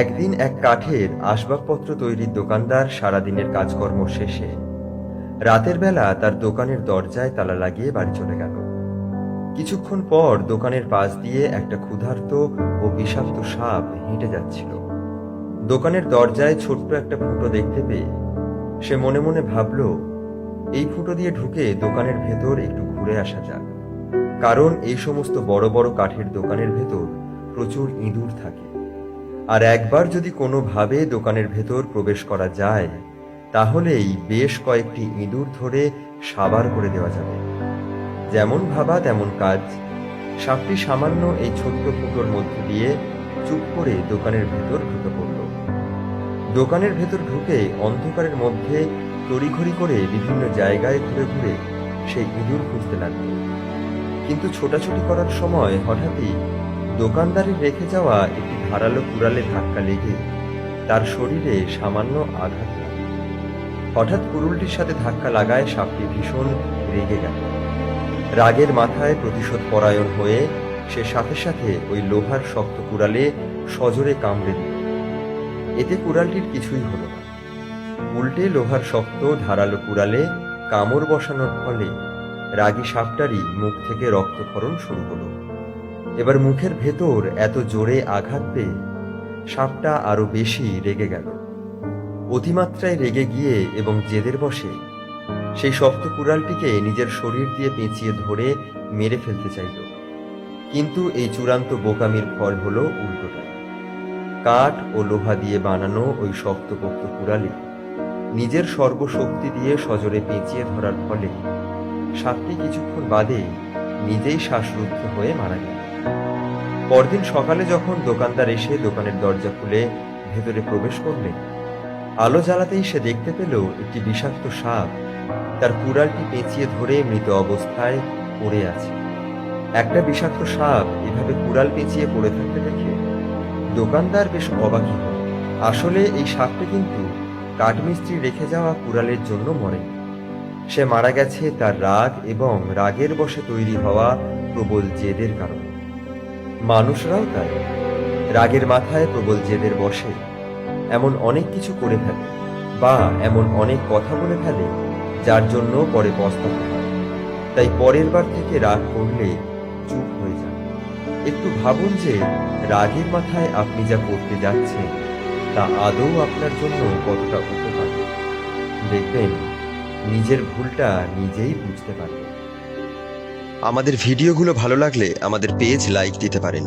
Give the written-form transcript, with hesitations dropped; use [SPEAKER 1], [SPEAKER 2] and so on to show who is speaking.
[SPEAKER 1] একদিন এক কাঠের আসবাবপত্র তৈরির দোকানদার সারাদিনের কাজকর্ম শেষে রাতের বেলা তার দোকানের দরজায় তালা লাগিয়ে বাড়ি চলে গেল। কিছুক্ষণ পর দোকানের পাশ দিয়ে একটা ক্ষুধার্ত ও বিষাক্ত সাপ হেঁটে যাচ্ছিল। দোকানের দরজায় ছোট্ট একটা ফুটো দেখতে পেয়ে সে মনে মনে ভাবল, এই ফুটো দিয়ে ঢুকে দোকানের ভেতর একটু ঘুরে আসা যাক, কারণ এই সমস্ত বড় বড় কাঠের দোকানের ভেতর প্রচুর ইঁদুর থাকে। আর একবার যদি কোনোভাবে দোকানের ভেতর প্রবেশ করা যায়, তাহলেই বেশ কয়েকটি ইঁদুর ধরে সাবার করে দেওয়া যাবে। যেমন ভাবা তেমন কাজ। সাপটি সামান্য এই ছোট্ট ফুটোর মধ্যে দিয়ে চুপ করে দোকানের ভেতর ঢুকে পড়ল। দোকানের ভেতর ঢুকে অন্ধকারের মধ্যে তড়িঘড়ি করে বিভিন্ন জায়গায় ঘুরে ঘুরে সেই ইঁদুর খুঁজতে লাগল। কিন্তু ছোটাছুটি করার সময় হঠাৎই দোকানদারের রেখে যাওয়া একটি ধারালো কুড়ালে ধাক্কা লেগে তার শরীরে সামান্য আঘাত লাগে। হঠাৎ কুড়ুলটির সাথে ধাক্কা লাগায় সাপটি ভীষণ রেগে গেল। রাগের মাথায় প্রতিশোধ পরায়ণ হয়ে সে সাথে সাথে ওই লোহার শক্ত কুড়ালে সজোরে কামড়ে দিল। এতে কুড়ালটির কিছুই হলো না, উল্টে লোহার শক্ত ধারালো কুড়ালে কামড় বসানোর ফলে রাগী সাপটারই মুখ থেকে রক্তক্ষরণ শুরু হলো। এবার মুখের ভেতর এত জোরে আঘাত পেয়ে সাপটা আরো বেশি রেগে গেল। অতিমাত্রায় রেগে গিয়ে এবং জেদের বশে সেই শক্ত কুড়ালটিকে নিজের শরীর দিয়ে পেঁচিয়ে ধরে মেরে ফেলতে চাইল। কিন্তু এই চূড়ান্ত বোকামির ফল হলো উল্টোটা। কাঠ ও লোহা দিয়ে বানানো ওই শক্তপোক্ত কুড়ালে নিজের সর্বশক্তি দিয়ে সজোরে পেঁচিয়ে ধরার ফলে সাপটি কিছুক্ষণ বাদে নিজেই শ্বাসরুদ্ধ হয়ে মারা গেল। পরদিন সকালে যখন দোকানদার এসে দোকানের দরজা খুলে ভেতরে প্রবেশ করলেন, আলো জ্বালাতেই সে দেখতে পেল একটি বিষাক্ত সাপ তার কুড়ালটি পেঁচিয়ে ধরে মৃত অবস্থায় পড়ে আছে। একটা বিষাক্ত সাপ এভাবে কুড়াল পেঁচিয়ে পড়ে থাকতে দেখে দোকানদার বেশ অবাকই হল। আসলে এই সাপটি কিন্তু কাঠমিস্ত্রি রেখে যাওয়া কুড়ালের জন্য মরে, সে মারা গেছে তার রাগ এবং রাগের বশে তৈরি হওয়া প্রবল জেদের কারণে। মানুষরাও তাই, রাগের মাথায় প্রবল জেদের বশে এমন অনেক কিছু করে ফেলে বা এমন অনেক কথা বলে ফেলে যার জন্য পরে পস্তাতে হয়। তাই পরের বার থেকে রাগ করলে চুপ হয়ে যান। একটু ভাবুন যে রাগের মাথায় আপনি যা করতে যাচ্ছেন তা আদৌ আপনার জন্য কতটা উপকারী। দেখবেন নিজের ভুলটা নিজেই বুঝতে পারবেন।
[SPEAKER 2] আমাদের ভিডিওগুলো ভালো লাগলে আমাদের পেজ লাইক দিতে পারেন।